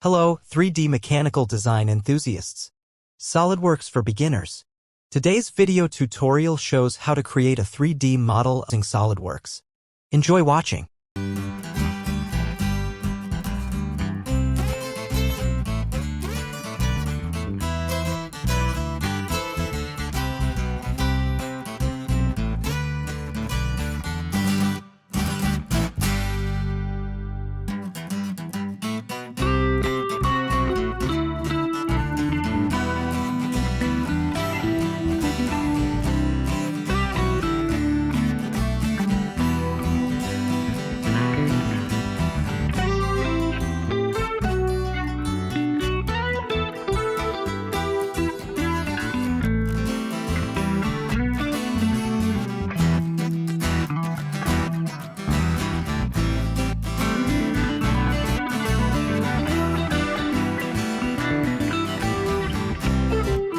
Hello, 3D mechanical design enthusiasts. SolidWorks for beginners. Today's video tutorial shows how to create a 3D model using SolidWorks. Enjoy watching.